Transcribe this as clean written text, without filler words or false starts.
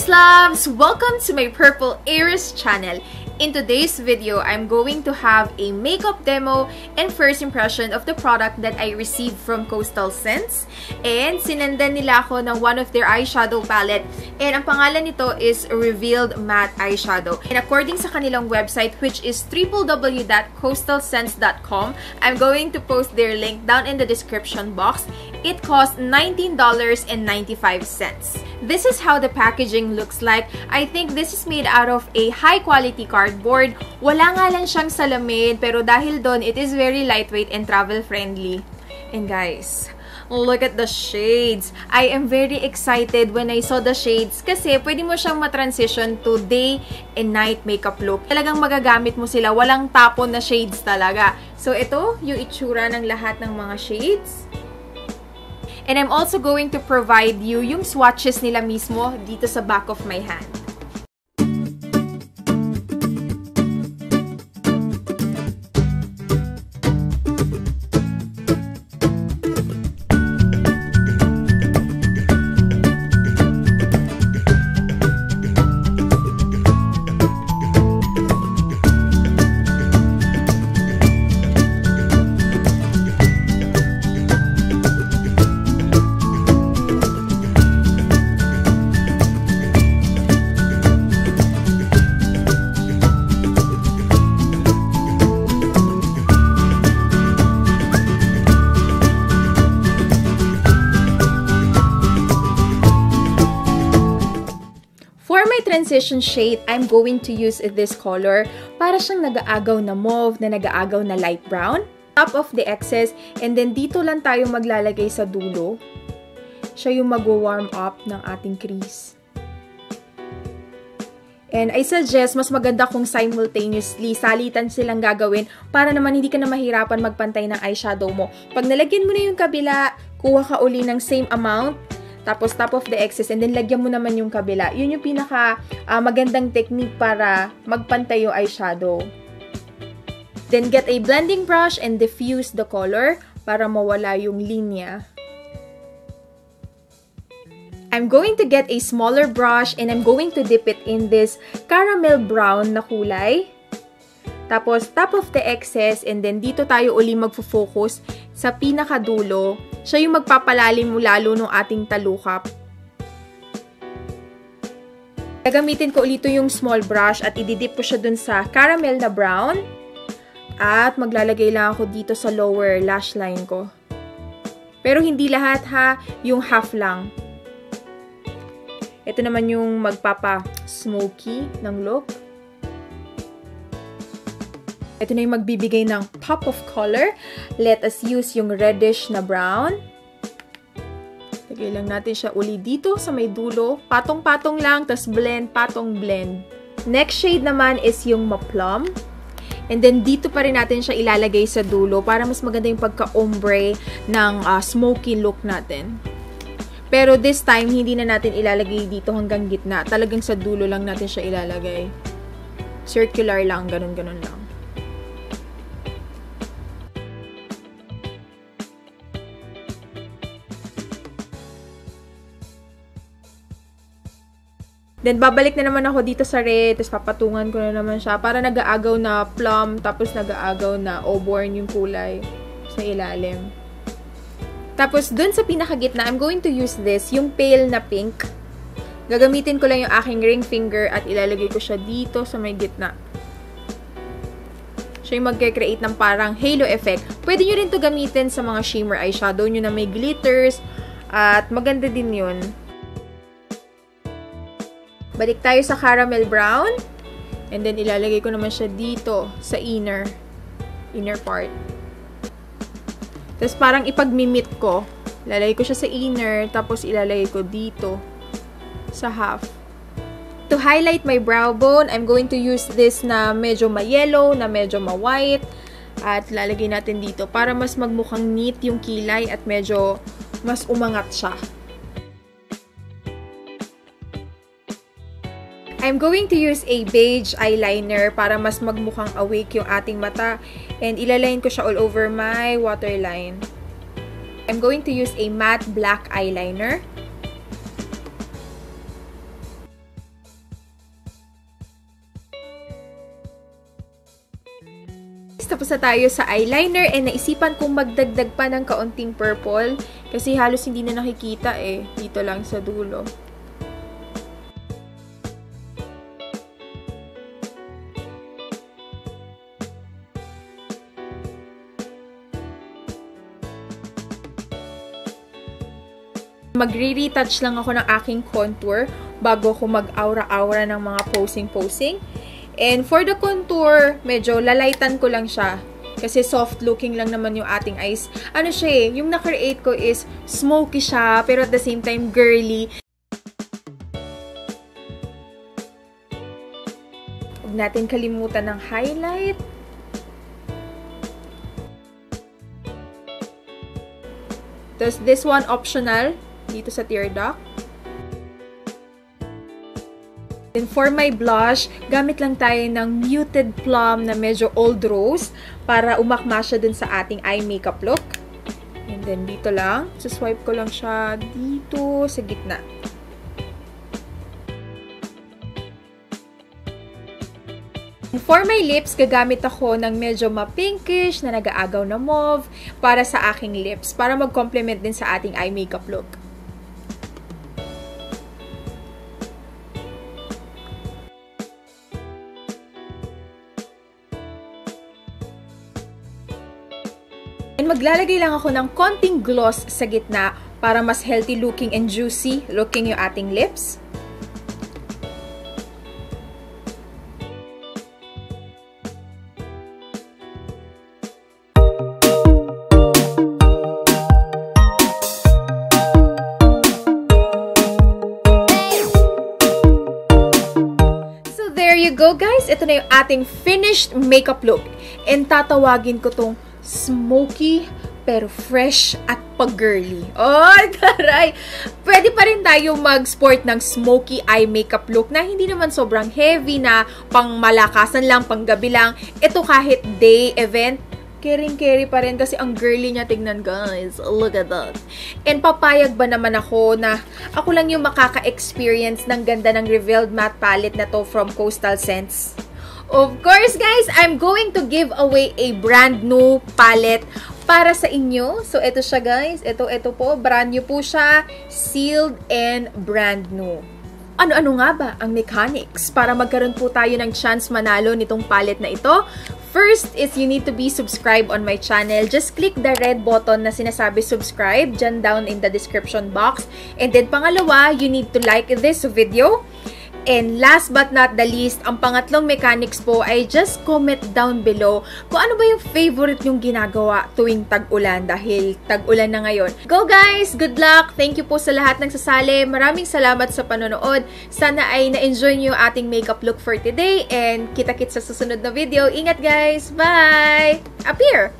Iris Loves! Welcome to my Purple Iris channel. In today's video, I'm going to have a makeup demo and first impression of the product that I received from Coastal Scents. And sinendan nila ako ng one of their eyeshadow palette. And ang pangalan nito is Revealed Matte Eyeshadow. And according sa kanilang website, which is www.coastalscents.com, I'm going to post their link down in the description box. It costs $19.95. This is how the packaging looks like. I think this is made out of a high-quality cardboard. Wala nga lang siyang salamin, pero dahil doon, it is very lightweight and travel-friendly. And guys, look at the shades. I am very excited when I saw the shades kasi pwede mo siyang matransition to day and night makeup look. Talagang magagamit mo sila. Walang tapon na shades talaga. So, ito yung itsura ng lahat ng mga shades. And I'm also going to provide you yung swatches nila mismo dito sa back of my hand. Transition shade, I'm going to use this color. Para siyang nag-aagaw na mauve, na nag-aagaw na light brown. Top of the excess, and then dito lang tayo maglalagay sa dulo. Siya yung mag-warm up ng ating crease. And I suggest, mas maganda kung simultaneously, salitan silang gagawin para naman hindi ka na mahirapan magpantay ng eyeshadow mo. Pag nalagyan mo na yung kabila, kuha ka uli ng same amount, tapos top of the excess, and then lagyan mo naman yung kabila. Yun yung pinaka magandang technique para magpantay yung eyeshadow. Then get a blending brush and diffuse the color para mawala yung linya. I'm going to get a smaller brush and I'm going to dip it in this caramel brown na kulay. Tapos, top of the excess, and then dito tayo uli magfo-focus sa pinakadulo. Siya yung magpapalalim mo lalo ng ating talukap. Gagamitin ko ulit yung small brush at ididip ko siya dun sa caramel na brown. At maglalagay lang ako dito sa lower lash line ko. Pero hindi lahat ha, yung half lang. Ito naman yung magpapa-smoky ng look. Ito na yung magbibigay ng pop of color. Let us use yung reddish na brown. Lagay lang natin siya uli dito sa may dulo. Patong-patong lang, tas blend, patong blend. Next shade naman is yung ma-plum. And then dito pa rin natin siya ilalagay sa dulo para mas maganda yung pagka-ombre ng smoky look natin. Pero this time, hindi na natin ilalagay dito hanggang gitna. Talagang sa dulo lang natin siya ilalagay. Circular lang, ganun-ganun lang. Then, babalik na naman ako dito sa red, tapos papatungan ko na naman siya para nag-aagaw na plum, tapos nag-aagaw na auburn yung kulay sa ilalim. Tapos, dun sa pinakagitna, I'm going to use this, yung pale na pink. Gagamitin ko lang yung aking ring finger at ilalagay ko siya dito sa may gitna. Siya yung mag-create ng parang halo effect. Pwede nyo rin to gamitin sa mga shimmer eyeshadow nyo na may glitters at maganda din yun. Balik tayo sa caramel brown. And then, ilalagay ko naman siya dito sa inner part. Tapos, parang ipag-mimit ko. Ilalagay ko siya sa inner, tapos ilalagay ko dito sa half. To highlight my brow bone, I'm going to use this na medyo ma-yellow, na medyo ma-white. At lalagay natin dito para mas magmukhang neat yung kilay at medyo mas umangat siya. I'm going to use a beige eyeliner para mas magmukhang awake yung ating mata. And ilaline ko siya all over my waterline. I'm going to use a matte black eyeliner. tapos na tayo sa eyeliner and naisipan kong magdagdag pa ng kaunting purple kasi halos hindi na nakikita eh. Dito lang sa dulo. Magre-retouch lang ako ng aking contour bago ako mag-aura-aura ng mga posing-posing. And for the contour, medyo lalaitan ko lang siya. Kasi soft looking lang naman yung ating eyes. Ano siya eh, yung na-create ko is smoky siya, pero at the same time girly. Huwag natin kalimutan ng highlight. Tapos this one optional dito sa tear duct. Then for my blush, gamit lang tayo ng muted plum na medyo old rose para umakma siya dun sa ating eye makeup look. And then dito lang, swipe ko lang siya dito sa gitna. And for my lips, gagamit ako ng medyo ma-pinkish na nag-aagaw na mauve para sa aking lips, para mag-complement din sa ating eye makeup look. And maglalagay lang ako ng konting gloss sa gitna para mas healthy looking and juicy looking yung ating lips. So there you go guys, ito na yung ating finished makeup look. And tatawagin ko tong smoky, pero fresh at pag-girly. Oh, taray! Pwede pa rin tayo mag-sport ng smoky eye makeup look na hindi naman sobrang heavy na pang malakasan lang, pang gabi lang. Ito kahit day event, caring-carry pa rin kasi ang girly niya. Tignan guys, look at that. And papayag ba naman ako na ako lang yung makaka-experience ng ganda ng Revealed Matte Palette na to from Coastal Scents? Of course, guys, I'm going to give away a brand new palette para sa inyo. So, ito siya, guys. Ito po. Brand new po siya. Sealed and brand new. Ano-ano nga ba ang mechanics para magkaroon po tayo ng chance manalo nitong palette na ito? First is you need to be subscribed on my channel. Just click the red button na sinasabi subscribe dyan down in the description box. And then, pangalawa, you need to like this video. And last but not the least, ang pangatlong mechanics po ay just comment down below kung ano ba yung favorite nyong ginagawa tuwing tag-ulan dahil tag-ulan na ngayon. Go guys! Good luck! Thank you po sa lahat ng sasali. Maraming salamat sa panonood. Sana ay na-enjoy nyo yung ating makeup look for today and kita-kits sa susunod na video. Ingat guys! Bye! Up here!